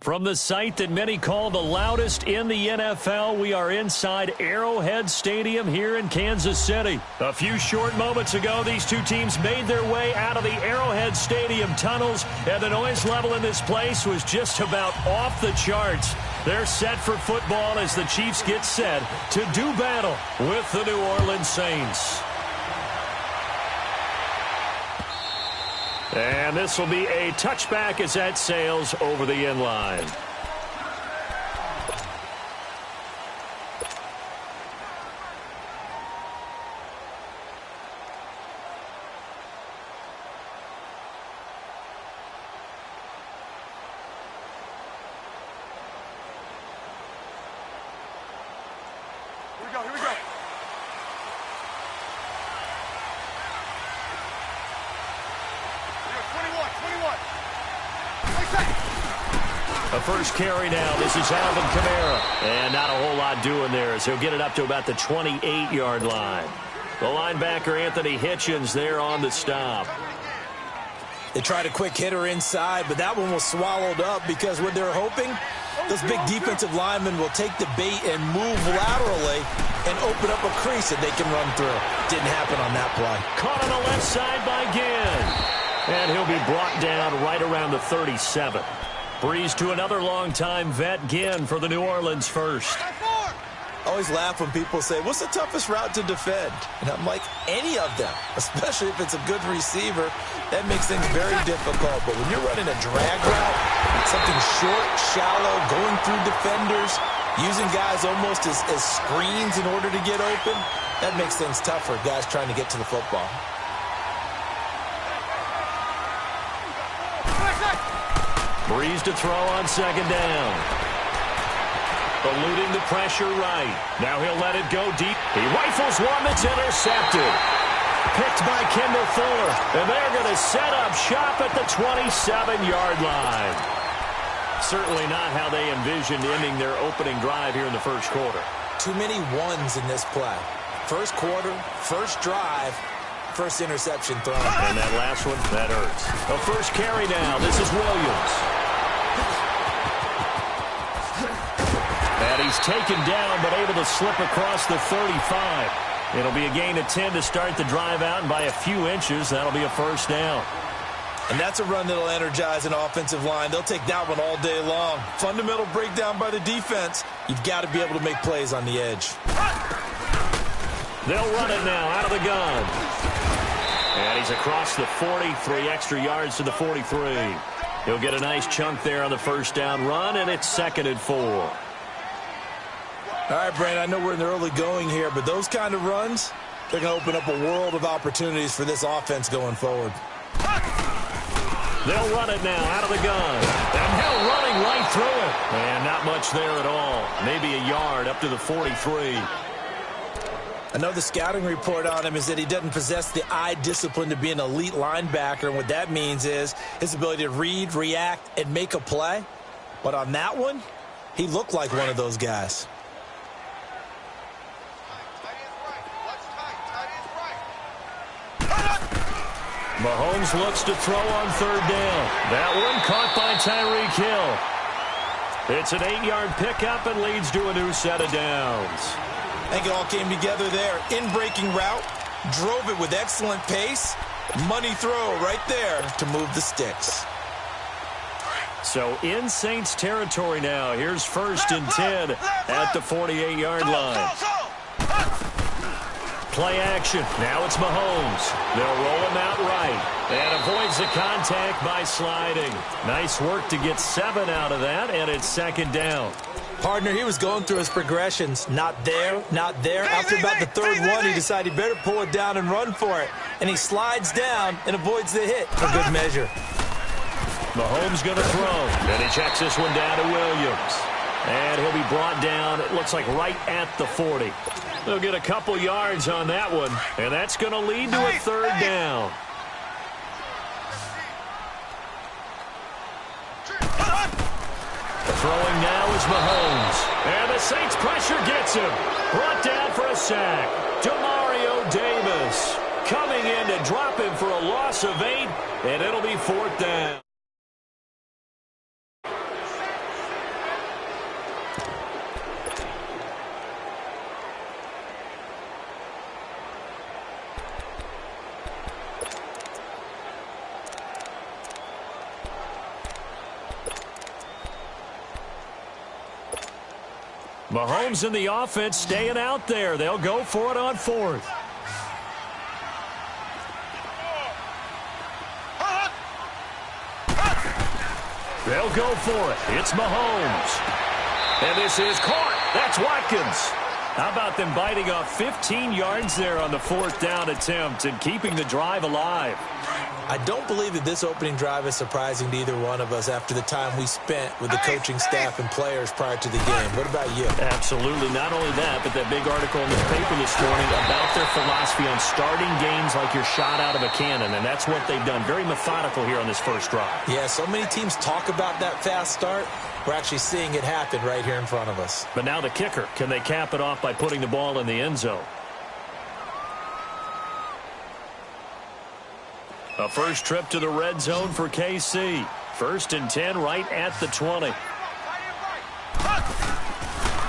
From the site that many call the loudest in the NFL, we are inside Arrowhead Stadium here in Kansas City. A few short moments ago, these two teams made their way out of the Arrowhead Stadium tunnels, and the noise level in this place was just about off the charts. They're set for football as the Chiefs get set to do battle with the New Orleans Saints. And this will be a touchback as that sails over the end line. Here we go. A first carry now. This is Alvin Kamara. And not a whole lot doing there as he'll get it up to about the 28-yard line. The linebacker, Anthony Hitchens, there on the stop. They tried a quick hitter inside, but that one was swallowed up because what they're hoping, those big defensive linemen will take the bait and move laterally and open up a crease that they can run through. Didn't happen on that play. Caught on the left side by Ginn. And he'll be brought down right around the 37. Breeze to another long-time vet, Ginn, for the New Orleans first. I always laugh when people say, what's the toughest route to defend? And I'm like, any of them, especially if it's a good receiver. That makes things very difficult. But when you're running a drag route, something short, shallow, going through defenders, using guys almost as screens in order to get open, that makes things tough for guys trying to get to the football. Breeze to throw on second down. Eluding the pressure right. Now he'll let it go deep. He rifles one that's intercepted. Picked by Kendall Fuller. And they're going to set up shop at the 27-yard line. Certainly not how they envisioned ending their opening drive here in the first quarter. Too many ones in this play. First quarter, first drive, first interception thrown. And that last one, that hurts. The first carry now. This is Williams. And he's taken down, but able to slip across the 35. It'll be a gain of 10 to start the drive out, and by a few inches, that'll be a first down. And that's a run that'll energize an offensive line. They'll take that one all day long. Fundamental breakdown by the defense. You've got to be able to make plays on the edge. They'll run it now out of the gun. And he's across the 40, 3 extra yards to the 43. He'll get a nice chunk there on the first down run, and it's 2nd and 4. All right, Brandon, I know we're in the early going here, but those kind of runs, they're going to open up a world of opportunities for this offense going forward. They'll run it now out of the gun. And now running right through it. And not much there at all. Maybe a yard up to the 43. I know the scouting report on him is that he doesn't possess the eye discipline to be an elite linebacker, and what that means is his ability to read, react, and make a play. But on that one, he looked like one of those guys. Mahomes looks to throw on third down. That one caught by Tyreek Hill. It's an 8-yard pickup and leads to a new set of downs. I think it all came together there. In-breaking route, drove it with excellent pace. Money throw right there to move the sticks. So in Saints territory now. Here's 1st and 10 at the 48-yard line. Play action. Now it's Mahomes. They'll roll him out right. And avoids the contact by sliding. Nice work to get 7 out of that, and it's 2nd down. Partner, he was going through his progressions. Not there, not there. After about the 3rd one, he decided he better pull it down and run for it. And he slides down and avoids the hit for good measure. Mahomes going to throw. And he checks this one down to Williams. And he'll be brought down, it looks like right at the 40. They'll get a couple yards on that one, and that's going to lead to a 3rd down. Throwing now is Mahomes. And the Saints pressure gets him. Brought down for a sack. Demario Davis coming in to drop him for a loss of 8, and it'll be 4th down. Mahomes and the offense staying out there. They'll go for it on 4th. They'll go for it. It's Mahomes. And this is caught. That's Watkins. How about them biting off 15 yards there on the 4th down attempt and keeping the drive alive? I don't believe that this opening drive is surprising to either one of us after the time we spent with the coaching staff and players prior to the game. What about you? Absolutely. Not only that, but that big article in this paper this morning about their philosophy on starting games like you're shot out of a cannon, and that's what they've done. Very methodical here on this first drive. Yeah, so many teams talk about that fast start. We're actually seeing it happen right here in front of us. But now the kicker. Can they cap it off by putting the ball in the end zone? A first trip to the red zone for KC. 1st and 10 right at the 20.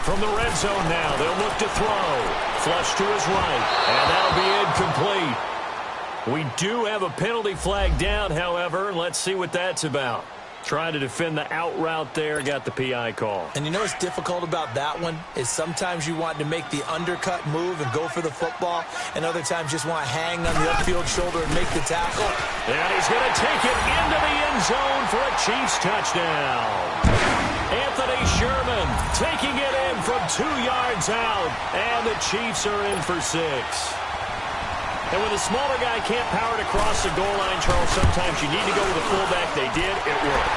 From the red zone now, they'll look to throw. Flush to his right, and that'll be incomplete. We do have a penalty flag down, however. Let's see what that's about. Trying to defend the out route there, got the PI call. And you know what's difficult about that one is sometimes you want to make the undercut move and go for the football, and other times just want to hang on the upfield shoulder and make the tackle. And he's going to take it into the end zone for a Chiefs touchdown. Anthony Sherman taking it in from 2 yards out, and the Chiefs are in for 6. And when the smaller guy can't power it across the goal line, Charles, sometimes you need to go with the fullback. They did. It worked.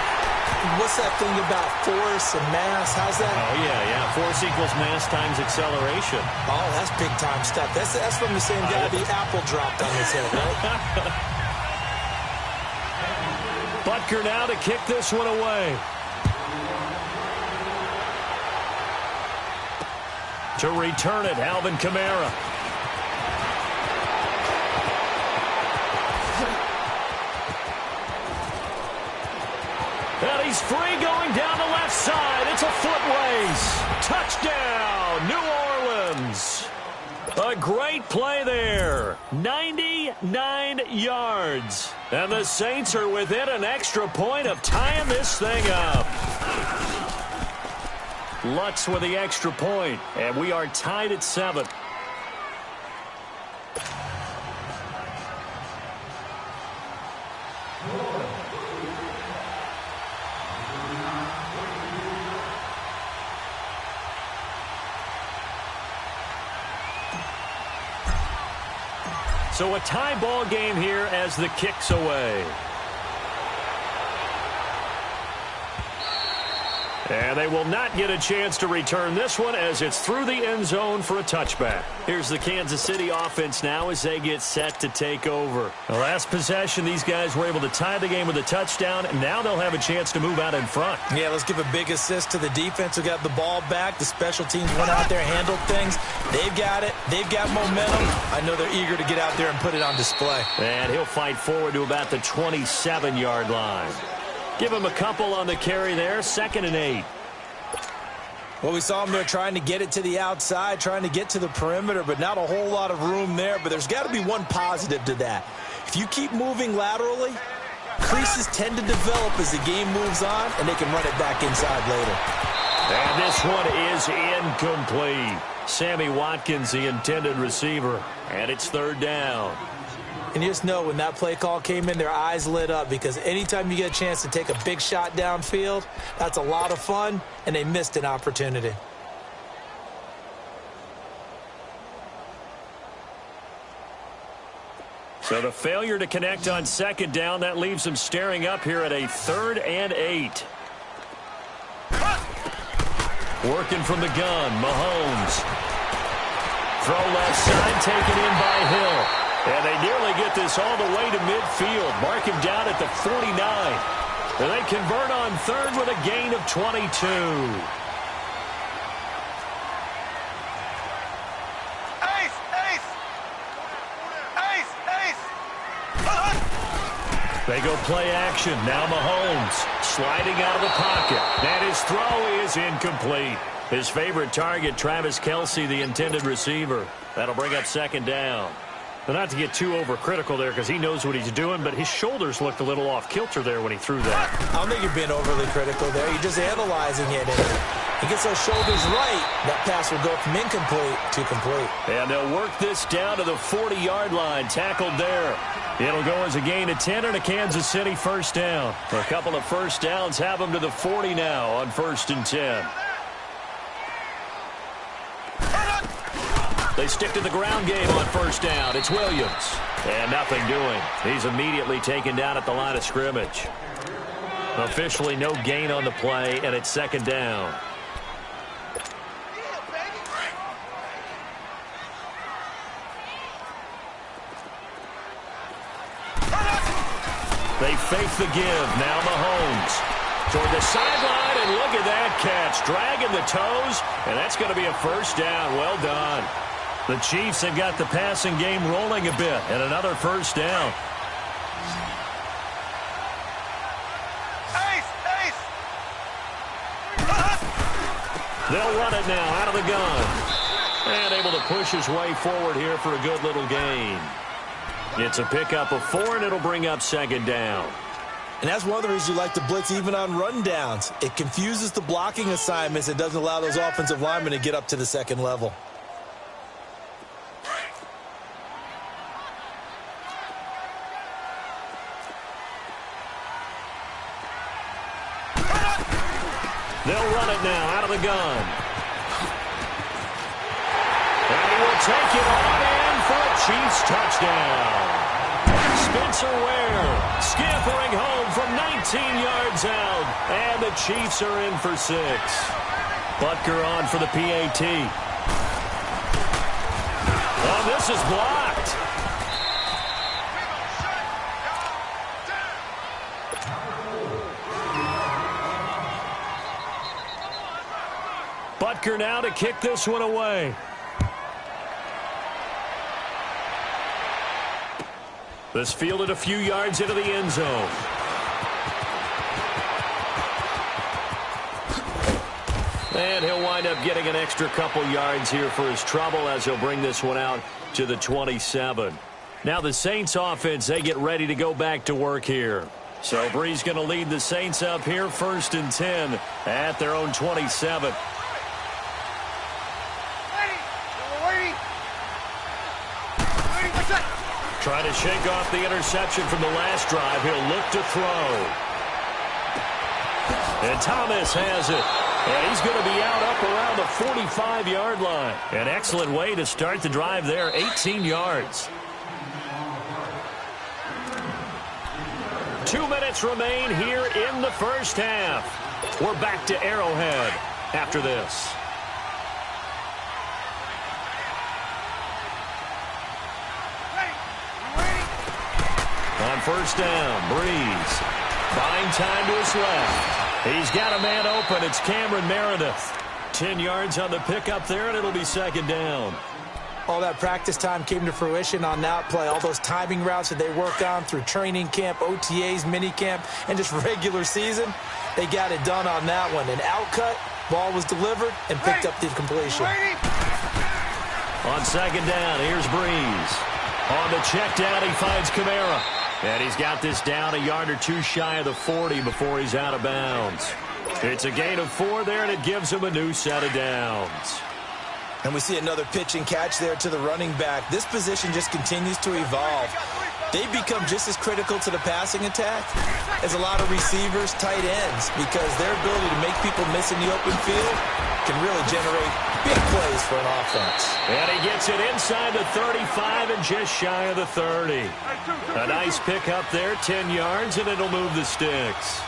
What's that thing about force and mass? How's that? Oh, yeah. Force equals mass times acceleration. Oh, that's big-time stuff. That's from the same guy the apple dropped on his head, right? Butker now to kick this one away. To return it, Alvin Kamara. And he's free going down the left side. It's a foot race. Touchdown, New Orleans. A great play there. 99 yards. And the Saints are within an extra point of tying this thing up. Lutz with the extra point, and we are tied at 7. So a tie ball game here as the kick's away. And they will not get a chance to return this one as it's through the end zone for a touchback. Here's the Kansas City offense now as they get set to take over. The last possession, these guys were able to tie the game with a touchdown, and now they'll have a chance to move out in front. Yeah, let's give a big assist to the defense who got the ball back. The special teams went out there, handled things. They've got it. They've got momentum. I know they're eager to get out there and put it on display. And he'll fight forward to about the 27-yard line. Give him a couple on the carry there. 2nd and 8. Well, we saw him there trying to get it to the outside, trying to get to the perimeter, but not a whole lot of room there. But there's got to be one positive to that. If you keep moving laterally, creases tend to develop as the game moves on, and they can run it back inside later. And this one is incomplete. Sammy Watkins, the intended receiver, and it's 3rd down. And you just know when that play call came in, their eyes lit up because anytime you get a chance to take a big shot downfield, that's a lot of fun, and they missed an opportunity. So the failure to connect on 2nd down, that leaves them staring up here at a 3rd and 8. Working from the gun, Mahomes. Throw left side, taken in by Hill. And they nearly get this all the way to midfield. Mark him down at the 49. And they convert on 3rd with a gain of 22. Ace! Ace! Ace! Ace! They go play action. Now Mahomes sliding out of the pocket. And his throw is incomplete. His favorite target, Travis Kelce, the intended receiver. That'll bring up 2nd down. But not to get too overcritical there because he knows what he's doing, but his shoulders looked a little off kilter there when he threw that. I don't think you're being overly critical there. You're just analyzing it. He gets those shoulders right. That pass will go from incomplete to complete. And they'll work this down to the 40-yard line. Tackled there. It'll go as a gain of 10 and a Kansas City first down. A couple of first downs have them to the 40 now on 1st and 10. They stick to the ground game on first down. It's Williams. And nothing doing. He's immediately taken down at the line of scrimmage. Officially no gain on the play, and it's 2nd down. They fake the give. Now Mahomes toward the sideline, and look at that catch. Dragging the toes, and that's going to be a first down. Well done. The Chiefs have got the passing game rolling a bit, and another first down. They'll run it now out of the gun. And able to push his way forward here for a good little gain. It's a pickup of 4, and it'll bring up 2nd down. And that's one of the reasons you like to blitz even on run downs. It confuses the blocking assignments. It doesn't allow those offensive linemen to get up to the 2nd level. They'll run it now out of the gun. And he will take it on in for a Chiefs touchdown. Spencer Ware scampering home from 19 yards out. And the Chiefs are in for 6. Butker on for the PAT. Oh, this is blocked. Butker now to kick this one away. This fielded a few yards into the end zone. And he'll wind up getting an extra couple yards here for his trouble as he'll bring this one out to the 27. Now the Saints offense, they get ready to go back to work here. So Bree's going to lead the Saints up here 1st and 10 at their own 27. Trying to shake off the interception from the last drive. He'll look to throw. And Thomas has it. And he's going to be out up around the 45-yard line. An excellent way to start the drive there, 18 yards. 2 minutes remain here in the first half. We're back to Arrowhead after this. On first down, Breeze buying time to his left. He's got a man open. It's Cameron Meredith. 10 yards on the pickup there, and it'll be 2nd down. All that practice time came to fruition on that play. All those timing routes that they worked on through training camp, OTAs, minicamp, and just regular season, they got it done on that one. An outcut, ball was delivered, and picked up the completion. On 2nd down, here's Breeze. On the check down, he finds Kamara. And he's got this down a yard or two shy of the 40 before he's out of bounds. It's a gain of 4 there, and it gives him a new set of downs. And we see another pitch and catch there to the running back. This position just continues to evolve. They become just as critical to the passing attack as a lot of receivers, tight ends, because their ability to make people miss in the open field can really generate big plays for an offense. And he gets it inside the 35 and just shy of the 30. A nice pickup there, 10 yards, and it'll move the sticks.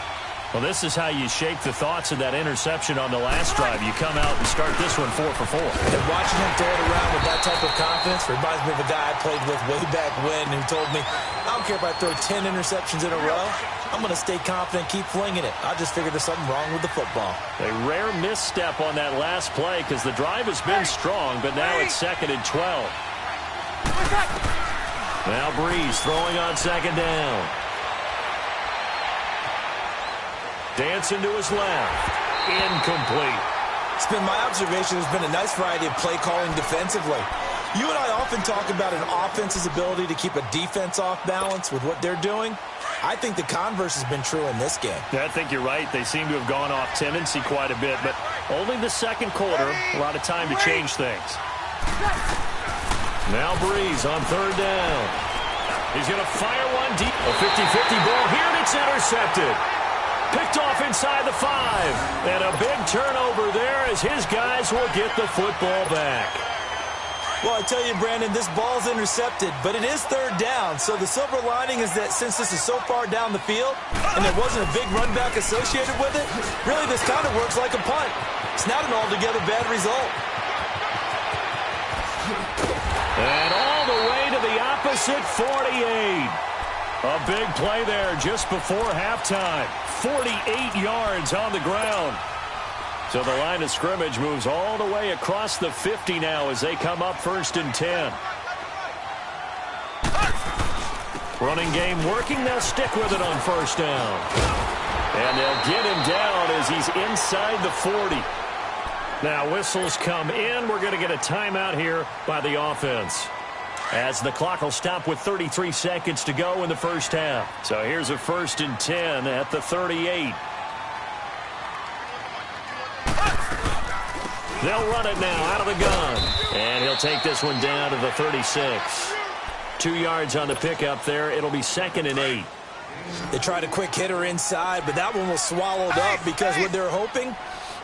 Well, this is how you shake the thoughts of that interception on the last drive. You come out and start this one 4 for 4. And watching him throw it around with that type of confidence reminds me of a guy I played with way back when who told me, I don't care if I throw 10 interceptions in a row. I'm going to stay confident, keep flinging it. I just figured there's something wrong with the football. A rare misstep on that last play because the drive has been strong, but now it's 2nd and 12. Now Breeze throwing on 2nd down. Dancing to his left. Incomplete. It's been my observation there's been a nice variety of play calling defensively. You and I often talk about an offense's ability to keep a defense off balance with what they're doing. I think the converse has been true in this game. Yeah, I think you're right. They seem to have gone off tendency quite a bit, but only the second quarter, a lot of time to change things. Now Breeze on third down. He's going to fire one deep. A 50-50 ball here, and it's intercepted. Picked off inside the 5. And a big turnover there as his guys will get the football back. Well, I tell you, Brandon, this ball's intercepted, but it is third down. So the silver lining is that since this is so far down the field and there wasn't a big run back associated with it, really this kind of works like a punt. It's not an altogether bad result. And all the way to the opposite 48. A big play there just before halftime. 48 yards on the ground. So the line of scrimmage moves all the way across the 50 now as they come up 1st and 10. Running game working. They'll stick with it on 1st down. And they'll get him down as he's inside the 40. Now whistles come in. We're going to get a timeout here by the offense, as the clock will stop with 33 seconds to go in the first half. So here's a 1st and 10 at the 38. They'll run it now out of the gun. And he'll take this one down to the 36. 2 yards on the pickup there. It'll be 2nd and 8. They tried a quick hitter inside, but that one was swallowed up because what they're hoping,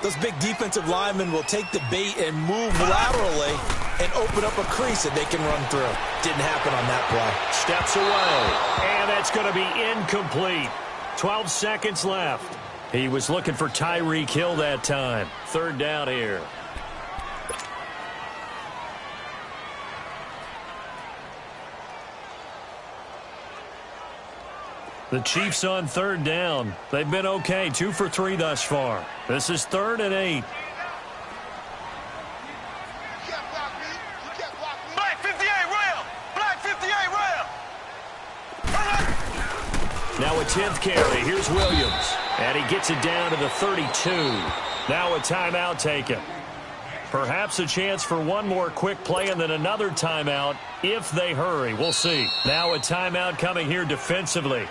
those big defensive linemen will take the bait and move laterally and open up a crease that they can run through. Didn't happen on that play. Steps away. And that's going to be incomplete. 12 seconds left. He was looking for Tyreek Hill that time. 3rd down here. The Chiefs on 3rd down. They've been okay. 2 for 3 thus far. This is 3rd and 8. Black 58 rail! Black 58 rail! Now a 10th carry. Here's Williams. And he gets it down to the 32. Now a timeout taken. Perhaps a chance for one more quick play and then another timeout if they hurry. We'll see. Now a timeout coming here defensively,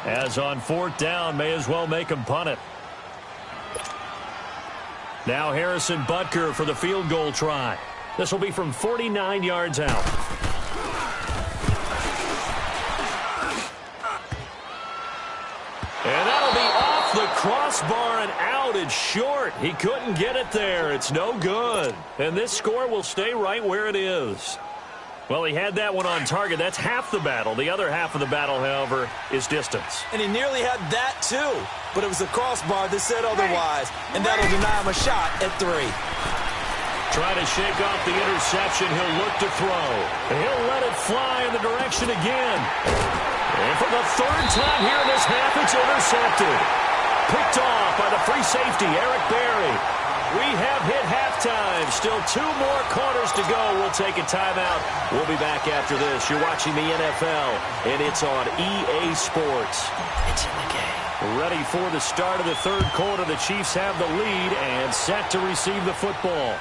as on 4th down, may as well make him punt it. Now Harrison Butker for the field goal try. This will be from 49 yards out. And that'll be off the crossbar and out. It's short. He couldn't get it there. It's no good. And this score will stay right where it is. Well, he had that one on target. That's half the battle. The other half of the battle, however, is distance. And he nearly had that, too. But it was the crossbar that said otherwise. And that'll deny him a shot at 3. Trying to shake off the interception. He'll look to throw. And he'll let it fly in the direction again. And for the 3rd time here in this half, it's intercepted. Picked off by the free safety, Eric Berry. We have hit halftime. Still 2 more quarters to go. We'll take a timeout. We'll be back after this. You're watching the NFL, and it's on EA Sports. It's in the game. Ready for the start of the 3rd quarter. The Chiefs have the lead and set to receive the football.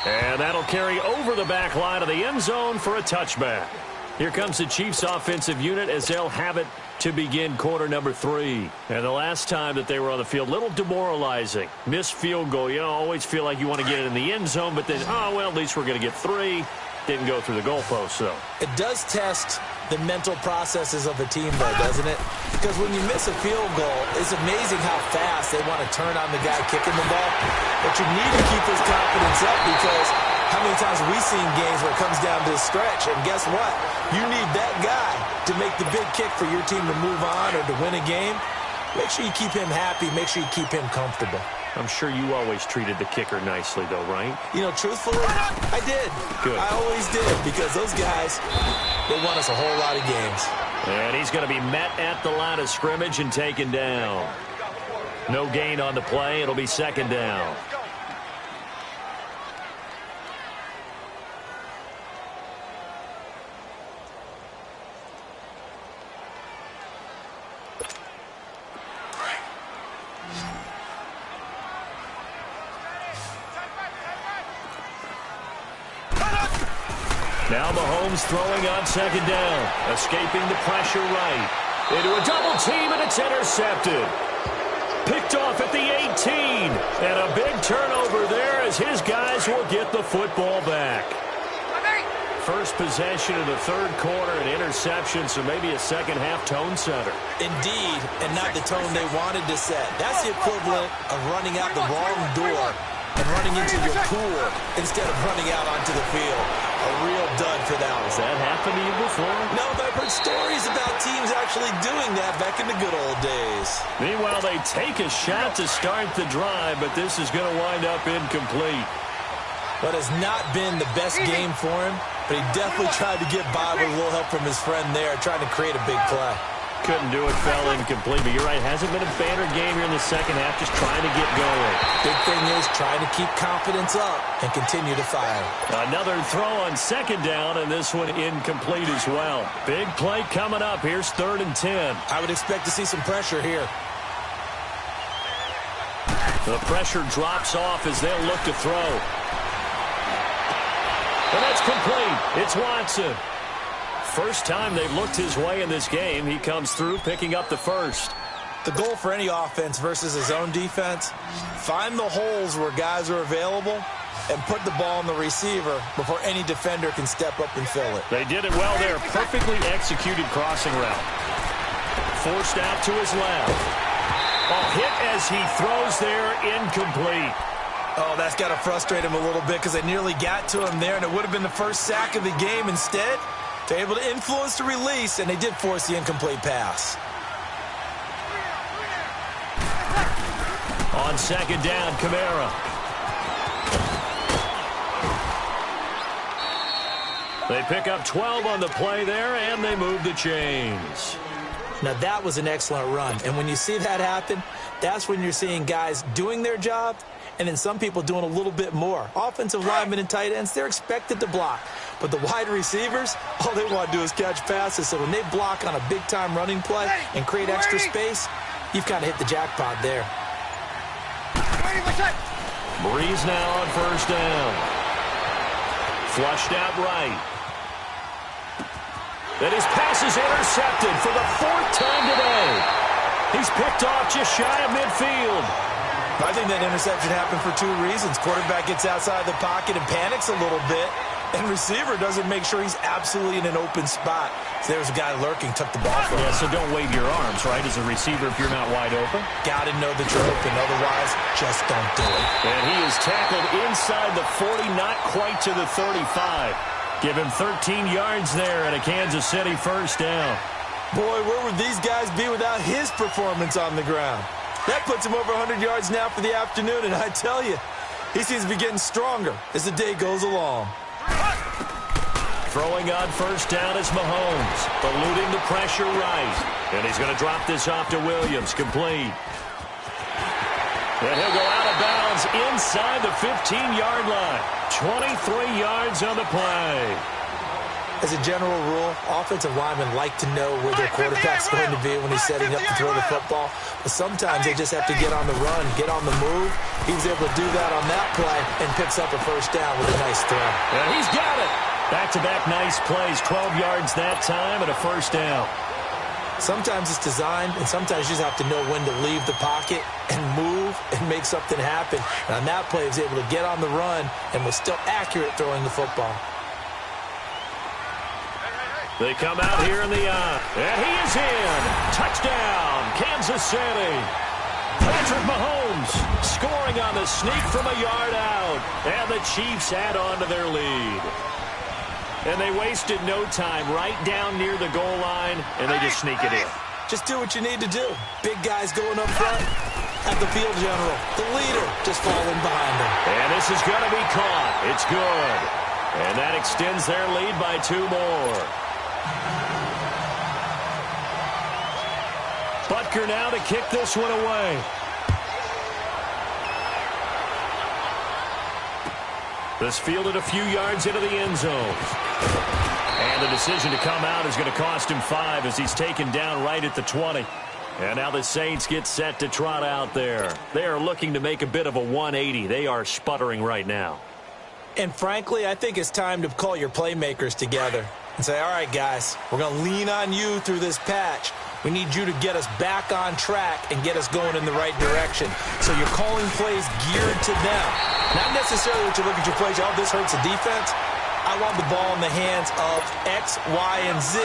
And that'll carry over the back line of the end zone for a touchback. Here comes the Chiefs offensive unit as they'll have it to begin quarter number 3. And the last time that they were on the field, little demoralizing. Missed field goal. You always feel like you want to get it in the end zone, but then, oh, well, at least we're going to get 3. Didn't go through the goalpost, though. It does test the mental processes of a team, though, doesn't it? Because when you miss a field goal, it's amazing how fast they want to turn on the guy kicking the ball. But you need to keep his confidence up, because how many times have we seen games where it comes down to a stretch, and guess what? You need that guy to make the big kick for your team to move on or to win a game. Make sure you keep him happy. Make sure you keep him comfortable. I'm sure you always treated the kicker nicely, though, right? You know, truthfully, I did. Good. I always did, because those guys, they won us a whole lot of games. And he's going to be met at the line of scrimmage and taken down. No gain on the play. It'll be 2nd down. Now Mahomes throwing on second down. Escaping the pressure right. Into a double team, and it's intercepted. Picked off at the 18. And a big turnover there as his guys will get the football back. First possession of the third quarter, an interception, so maybe a second-half tone setter. Indeed, and not the tone they wanted to set. That's the equivalent of running out the wrong door and running into your pool instead of running out onto the field. A real dud for that one. Has that happened to you before? No, but I've heard stories about teams actually doing that back in the good old days. Meanwhile, they take a shot to start the drive, but this is going to wind up incomplete. What has not been the best game for him, but he definitely tried to get by with a little help from his friend there, trying to create a big play. Couldn't do it, fell incomplete, but you're right, hasn't been a banner game here in the second half, just trying to get going. Big thing is trying to keep confidence up and continue to fire. Another throw on second down, and this one incomplete as well. Big play coming up. Here's 3rd and 10. I would expect to see some pressure here. The pressure drops off as they'll look to throw. And that's complete. It's Watson. First time they've looked his way in this game. He comes through picking up the first. The goal for any offense versus his own defense, find the holes where guys are available and put the ball on the receiver before any defender can step up and fill it. They did it well there. Perfectly executed crossing route. Forced out to his left. A hit as he throws there, incomplete. Oh, that's got to frustrate him a little bit because they nearly got to him there, and it would have been the first sack of the game. Instead, they're able to influence the release, and they did force the incomplete pass. On second down, Kamara. They pick up 12 on the play there, and they move the chains. Now, that was an excellent run, and when you see that happen, that's when you're seeing guys doing their job and then some people doing a little bit more. Offensive linemen and tight ends, they're expected to block. But the wide receivers, all they want to do is catch passes. So when they block on a big-time running play and create extra space, you've kind of hit the jackpot there. Breeze now on first down. Flushed out right. And his pass is intercepted for the 4th time today. He's picked off just shy of midfield. I think that interception happened for 2 reasons. Quarterback gets outside the pocket and panics a little bit, and receiver doesn't make sure he's absolutely in an open spot. So there's a guy lurking, took the ball from him. Yeah, so don't wave your arms, right, as a receiver if you're not wide open. Got to know that you're open, otherwise just don't do it. And he is tackled inside the 40, not quite to the 35. Give him 13 yards there and a Kansas City first down. Boy, where would these guys be without his performance on the ground? That puts him over 100 yards now for the afternoon, and I tell you, he seems to be getting stronger as the day goes along. Throwing on first down is Mahomes, eluding the pressure right. And he's going to drop this off to Williams, complete. And he'll go out of bounds inside the 15-yard line. 23 yards on the play. As a general rule, offensive linemen like to know where their quarterback's going to be when he's setting up to throw the football. But sometimes they just have to get on the run, get on the move. He was able to do that on that play and picks up a first down with a nice throw. And he's got it. Back-to-back nice plays, 12 yards that time and a first down. Sometimes it's designed, and sometimes you just have to know when to leave the pocket and move and make something happen. And on that play, he was able to get on the run and was still accurate throwing the football. They come out here in the and he is in. Touchdown, Kansas City. Patrick Mahomes scoring on the sneak from a yard out. And the Chiefs add on to their lead. And they wasted no time right down near the goal line, and they just sneak it in. Just do what you need to do. Big guys going up front at the field general. The leader just falling behind him. And this is going to be caught. It's good. And that extends their lead by 2 more. Butker now to kick this one away. This fielded a few yards into the end zone. And the decision to come out is going to cost him 5 as he's taken down right at the 20. And now the Saints get set to trot out there. They are looking to make a bit of a 180. They are sputtering right now. And frankly, I think it's time to call your playmakers together and say, all right, guys, we're going to lean on you through this patch. We need you to get us back on track and get us going in the right direction. So you're calling plays geared to them. Not necessarily what you look at your plays, oh, this hurts the defense. I want the ball in the hands of X, Y, and Z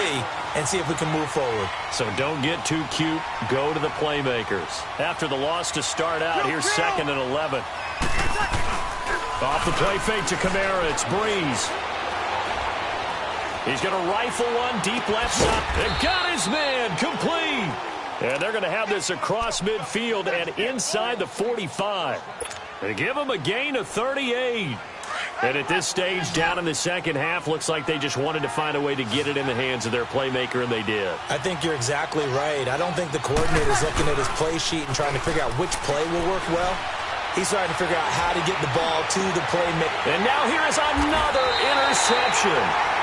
and see if we can move forward. So don't get too cute. Go to the playmakers. After the loss to start out, here's 2nd and 11. Off the play fake to Kamara. It's Breeze. He's going to rifle one deep left side. And got his man complete. And they're going to have this across midfield and inside the 45. They give him a gain of 38. And at this stage, down in the second half, looks like they just wanted to find a way to get it in the hands of their playmaker, and they did. I think you're exactly right. I don't think the coordinator's looking at his play sheet and trying to figure out which play will work well. He's trying to figure out how to get the ball to the playmaker. And now here is another interception.